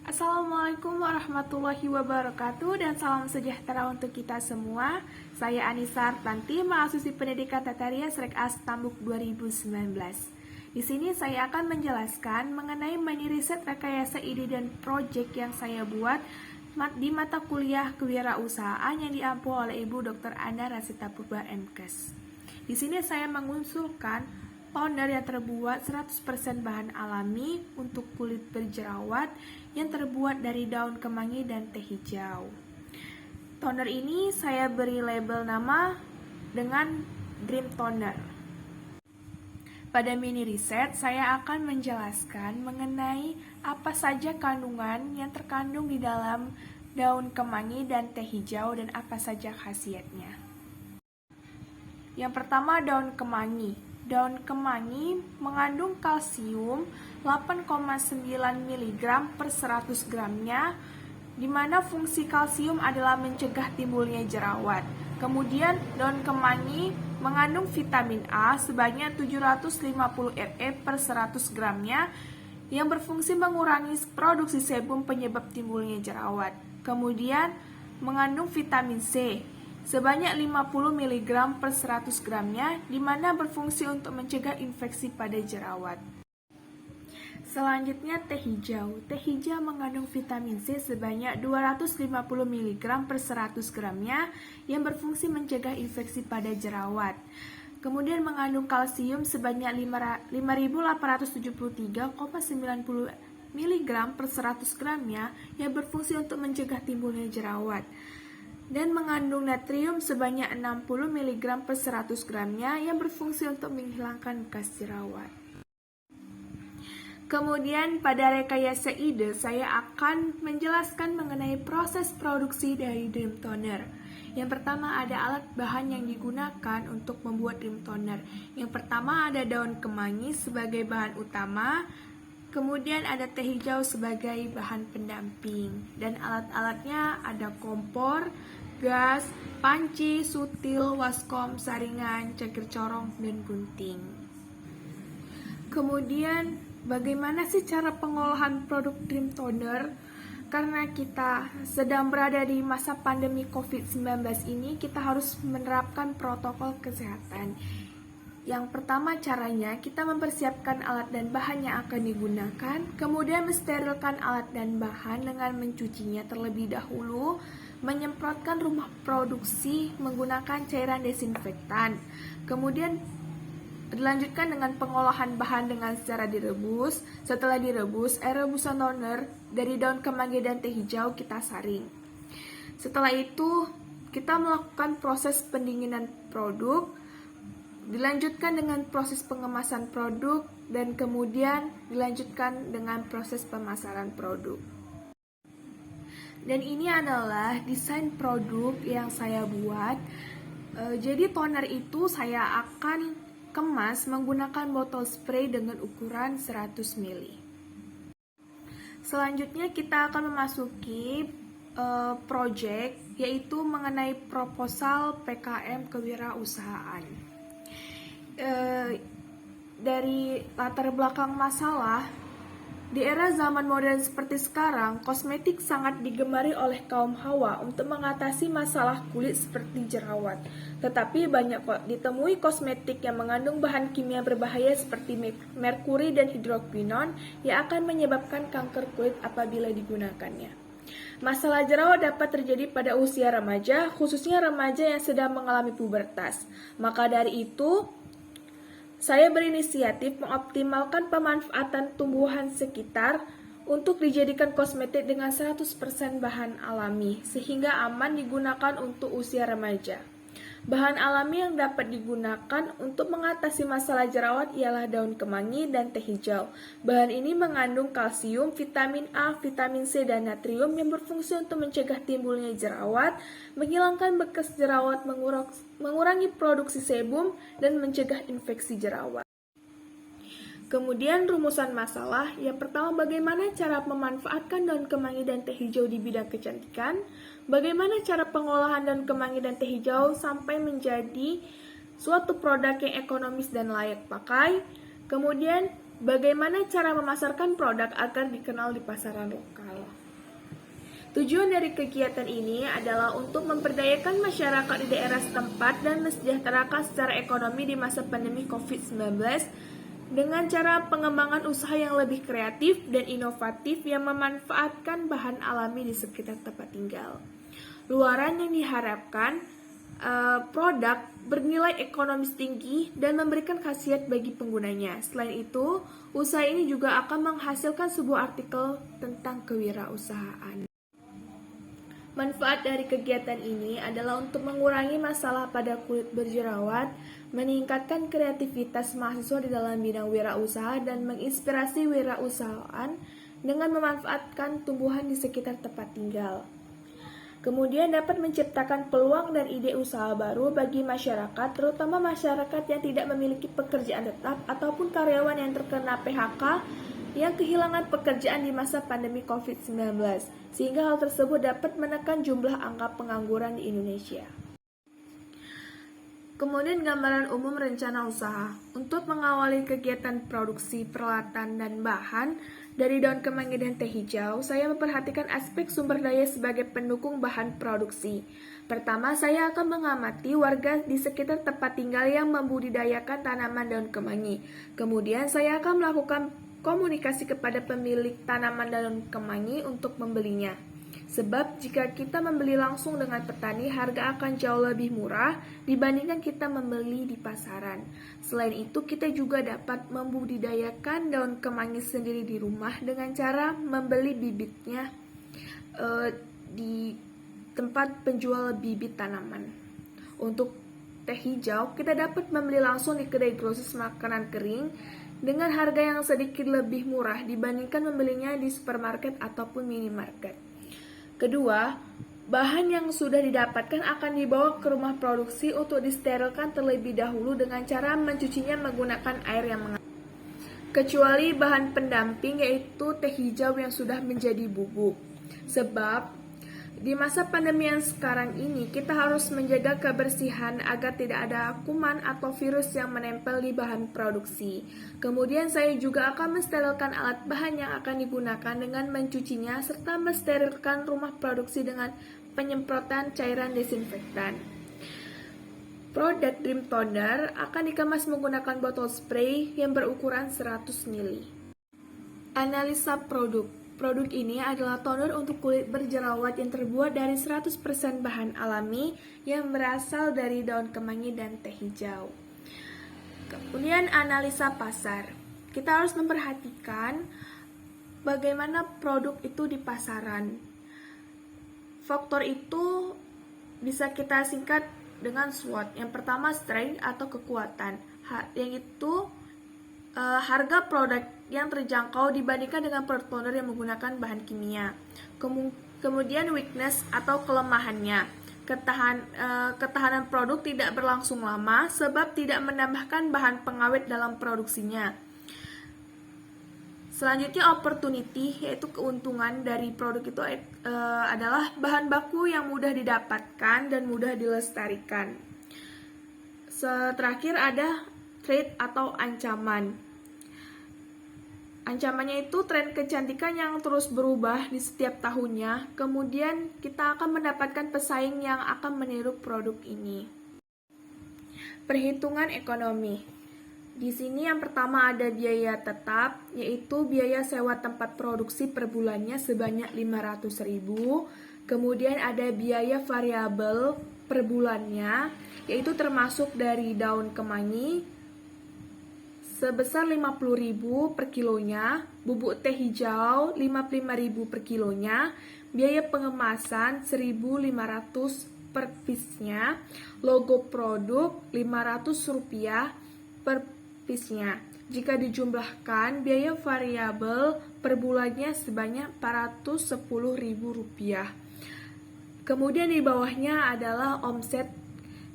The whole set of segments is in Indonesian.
Assalamualaikum warahmatullahi wabarakatuh dan salam sejahtera untuk kita semua. Saya Anissa Artanti, mahasiswi pendidikan Tata Rias Rek A Tambuk 2019. Di sini saya akan menjelaskan mengenai mini riset rekayasa ide dan proyek yang saya buat di mata kuliah kewirausahaan yang diampu oleh Ibu Dr. Anda Rasita Purba MKes. Di sini saya mengusulkan toner yang terbuat 100% bahan alami untuk kulit berjerawat yang terbuat dari daun kemangi dan teh hijau. Toner ini saya beri label nama dengan Dream Toner. Pada mini riset, saya akan menjelaskan mengenai apa saja kandungan yang terkandung di dalam daun kemangi dan teh hijau dan apa saja khasiatnya. Yang pertama, daun kemangi. Daun kemangi mengandung kalsium 8,9 mg per 100 gramnya, di mana fungsi kalsium adalah mencegah timbulnya jerawat. Kemudian daun kemangi mengandung vitamin A sebanyak 750 mg per 100 gramnya, yang berfungsi mengurangi produksi sebum penyebab timbulnya jerawat. Kemudian mengandung vitamin C sebanyak 50 mg per 100 gramnya, di mana berfungsi untuk mencegah infeksi pada jerawat. Selanjutnya teh hijau. Teh hijau mengandung vitamin C sebanyak 250 mg per 100 gramnya, yang berfungsi mencegah infeksi pada jerawat. Kemudian mengandung kalsium sebanyak 5.873,90 mg per 100 gramnya, yang berfungsi untuk mencegah timbulnya jerawat. Dan mengandung natrium sebanyak 60 mg per 100 gramnya, yang berfungsi untuk menghilangkan bekas jerawat. Kemudian pada rekayasa ide, saya akan menjelaskan mengenai proses produksi dari Dream Toner. Yang pertama ada alat bahan yang digunakan untuk membuat Dream Toner. Yang pertama ada daun kemangi sebagai bahan utama, kemudian ada teh hijau sebagai bahan pendamping, dan alat-alatnya ada kompor, gas, panci, sutil, waskom, saringan, cangkir corong, dan gunting. Kemudian, bagaimana sih cara pengolahan produk Dream Toner? Karena kita sedang berada di masa pandemi COVID-19 ini, kita harus menerapkan protokol kesehatan. Yang pertama caranya, kita mempersiapkan alat dan bahan yang akan digunakan, kemudian mensterilkan alat dan bahan dengan mencucinya terlebih dahulu, menyemprotkan rumah produksi menggunakan cairan desinfektan, kemudian dilanjutkan dengan pengolahan bahan dengan cara direbus. Setelah direbus, air rebusan toner dari daun kemangi dan teh hijau kita saring. Setelah itu, kita melakukan proses pendinginan produk, dilanjutkan dengan proses pengemasan produk, dan kemudian dilanjutkan dengan proses pemasaran produk. Dan ini adalah desain produk yang saya buat. Jadi toner itu saya akan kemas menggunakan botol spray dengan ukuran 100 ml. Selanjutnya kita akan memasuki project, yaitu mengenai proposal PKM kewirausahaan. Dari latar belakang masalah, di era zaman modern seperti sekarang, kosmetik sangat digemari oleh kaum hawa untuk mengatasi masalah kulit seperti jerawat. Tetapi banyak ditemui kosmetik yang mengandung bahan kimia berbahaya seperti merkuri dan hidroquinon yang akan menyebabkan kanker kulit apabila digunakannya. Masalah jerawat dapat terjadi pada usia remaja, khususnya remaja yang sedang mengalami pubertas. Maka dari itu, saya berinisiatif mengoptimalkan pemanfaatan tumbuhan sekitar untuk dijadikan kosmetik dengan 100% bahan alami, sehingga aman digunakan untuk usia remaja. Bahan alami yang dapat digunakan untuk mengatasi masalah jerawat ialah daun kemangi dan teh hijau. Bahan ini mengandung kalsium, vitamin A, vitamin C, dan natrium yang berfungsi untuk mencegah timbulnya jerawat, menghilangkan bekas jerawat, mengurangi produksi sebum, dan mencegah infeksi jerawat. Kemudian rumusan masalah. Yang pertama, bagaimana cara memanfaatkan daun kemangi dan teh hijau di bidang kecantikan? Bagaimana cara pengolahan daun kemangi dan teh hijau sampai menjadi suatu produk yang ekonomis dan layak pakai? Kemudian, bagaimana cara memasarkan produk agar dikenal di pasaran lokal? Tujuan dari kegiatan ini adalah untuk memperdayakan masyarakat di daerah setempat dan mensejahterakan secara ekonomi di masa pandemi COVID-19 dengan cara pengembangan usaha yang lebih kreatif dan inovatif yang memanfaatkan bahan alami di sekitar tempat tinggal. Luaran yang diharapkan produk bernilai ekonomis tinggi dan memberikan khasiat bagi penggunanya. Selain itu, usaha ini juga akan menghasilkan sebuah artikel tentang kewirausahaan. Manfaat dari kegiatan ini adalah untuk mengurangi masalah pada kulit berjerawat, meningkatkan kreativitas mahasiswa di dalam bidang wirausaha, dan menginspirasi wirausahaan dengan memanfaatkan tumbuhan di sekitar tempat tinggal. Kemudian dapat menciptakan peluang dan ide usaha baru bagi masyarakat, terutama masyarakat yang tidak memiliki pekerjaan tetap ataupun karyawan yang terkena PHK yang kehilangan pekerjaan di masa pandemi COVID-19, sehingga hal tersebut dapat menekan jumlah angka pengangguran di Indonesia. Kemudian gambaran umum rencana usaha. Untuk mengawali kegiatan produksi peralatan dan bahan dari daun kemangi dan teh hijau, saya memperhatikan aspek sumber daya sebagai pendukung bahan produksi. Pertama, saya akan mengamati warga di sekitar tempat tinggal yang membudidayakan tanaman daun kemangi. Kemudian saya akan melakukan komunikasi kepada pemilik tanaman daun kemangi untuk membelinya. Sebab jika kita membeli langsung dengan petani, harga akan jauh lebih murah dibandingkan kita membeli di pasaran. Selain itu, kita juga dapat membudidayakan daun kemangi sendiri di rumah dengan cara membeli bibitnya di tempat penjual bibit tanaman. Untuk teh hijau, kita dapat membeli langsung di kedai grosis makanan kering dengan harga yang sedikit lebih murah dibandingkan membelinya di supermarket ataupun minimarket. Kedua, bahan yang sudah didapatkan akan dibawa ke rumah produksi untuk disterilkan terlebih dahulu dengan cara mencucinya menggunakan air yang mengalir. Kecuali bahan pendamping yaitu teh hijau yang sudah menjadi bubuk. Sebab di masa pandemi yang sekarang ini, kita harus menjaga kebersihan agar tidak ada kuman atau virus yang menempel di bahan produksi. Kemudian saya juga akan mensterilkan alat bahan yang akan digunakan dengan mencucinya, serta mensterilkan rumah produksi dengan penyemprotan cairan desinfektan. Produk Dream Toner akan dikemas menggunakan botol spray yang berukuran 100 ml. Analisa produk. Produk ini adalah toner untuk kulit berjerawat yang terbuat dari 100% bahan alami yang berasal dari daun kemangi dan teh hijau. Kemudian analisa pasar. Kita harus memperhatikan bagaimana produk itu di pasaran. Faktor itu bisa kita singkat dengan SWOT. Yang pertama strength atau kekuatan. Yang itu harga produk yang terjangkau dibandingkan dengan produk toner yang menggunakan bahan kimia. Kemudian weakness atau kelemahannya. Ketahanan produk tidak berlangsung lama sebab tidak menambahkan bahan pengawet dalam produksinya. Selanjutnya opportunity, yaitu keuntungan dari produk itu adalah bahan baku yang mudah didapatkan dan mudah dilestarikan. Terakhir ada threat atau ancaman. Ancamannya itu tren kecantikan yang terus berubah di setiap tahunnya. Kemudian kita akan mendapatkan pesaing yang akan meniru produk ini. Perhitungan ekonomi. Di sini yang pertama ada biaya tetap, yaitu biaya sewa tempat produksi per bulannya sebanyak 500.000. Kemudian ada biaya variabel per bulannya, yaitu termasuk dari daun kemangi sebesar 50.000 per kilonya, bubuk teh hijau 55.000 per kilonya, biaya pengemasan 1.500 per piece-nya, logo produk Rp500 per piece-nya. Jika dijumlahkan, biaya variabel per bulannya sebanyak Rp410.000. Kemudian di bawahnya adalah omset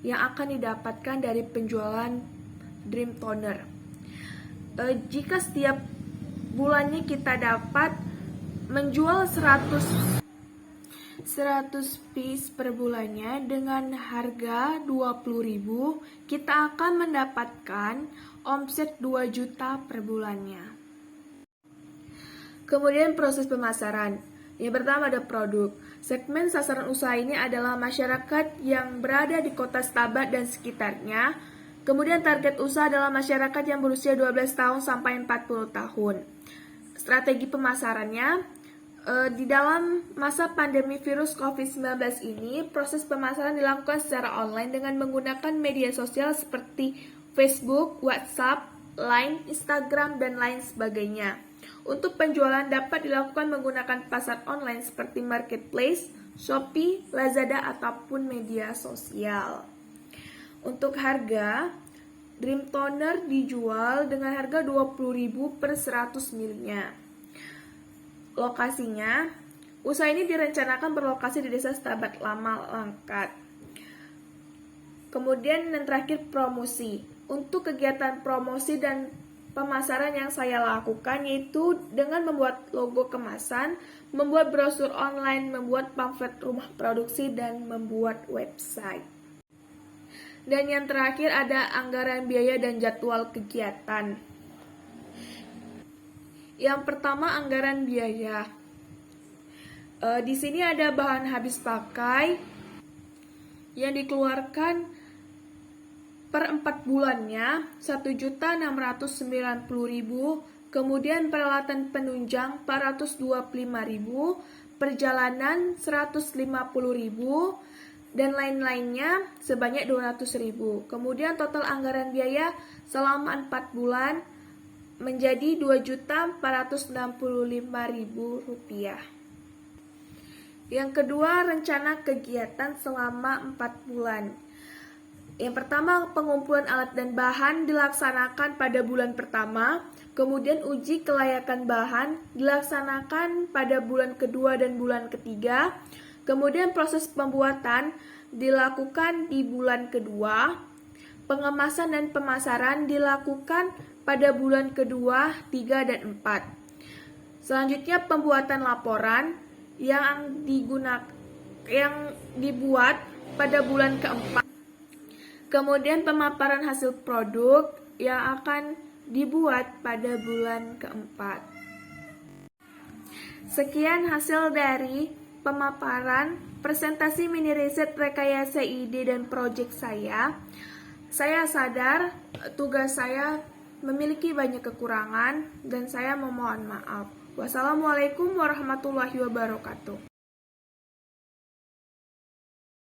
yang akan didapatkan dari penjualan Dream Toner. Jika setiap bulannya kita dapat menjual 100 piece per bulannya dengan harga 20.000, kita akan mendapatkan omset 2 juta per bulannya. Kemudian proses pemasaran. Yang pertama ada produk. Segmen sasaran usaha ini adalah masyarakat yang berada di kota Stabat dan sekitarnya. Kemudian target usaha adalah masyarakat yang berusia 12 tahun sampai 40 tahun. Strategi pemasarannya, di dalam masa pandemi virus COVID-19 ini, proses pemasaran dilakukan secara online dengan menggunakan media sosial seperti Facebook, WhatsApp, Line, Instagram, dan lain sebagainya. Untuk penjualan dapat dilakukan menggunakan pasar online seperti Marketplace, Shopee, Lazada, ataupun media sosial. Untuk harga, Dream Toner dijual dengan harga 20.000 per 100 ml-nya. Lokasinya, usaha ini direncanakan berlokasi di Desa Stabat Lama, Langkat. Kemudian yang terakhir promosi. Untuk kegiatan promosi dan pemasaran yang saya lakukan yaitu dengan membuat logo kemasan, membuat brosur online, membuat pamflet rumah produksi, dan membuat website. Dan yang terakhir ada anggaran biaya dan jadwal kegiatan. Yang pertama anggaran biaya. Di sini ada bahan habis pakai yang dikeluarkan per 4 bulannya 1.690.000, kemudian peralatan penunjang 425.000, perjalanan 150.000, dan lain-lainnya sebanyak 200.000. Kemudian total anggaran biaya selama 4 bulan menjadi Rp2.465.000. Yang kedua, rencana kegiatan selama 4 bulan. Yang pertama, pengumpulan alat dan bahan dilaksanakan pada bulan pertama, kemudian uji kelayakan bahan dilaksanakan pada bulan kedua dan bulan ketiga, kemudian proses pembuatan dilakukan di bulan kedua, pengemasan dan pemasaran dilakukan pada bulan kedua, 3, dan 4. Selanjutnya pembuatan laporan yang dibuat pada bulan keempat. Kemudian pemaparan hasil produk yang akan dibuat pada bulan keempat. Sekian hasil dari pemaparan presentasi mini riset rekayasa ide dan proyek saya. Saya sadar tugas saya memiliki banyak kekurangan dan saya memohon maaf. Wassalamualaikum warahmatullahi wabarakatuh.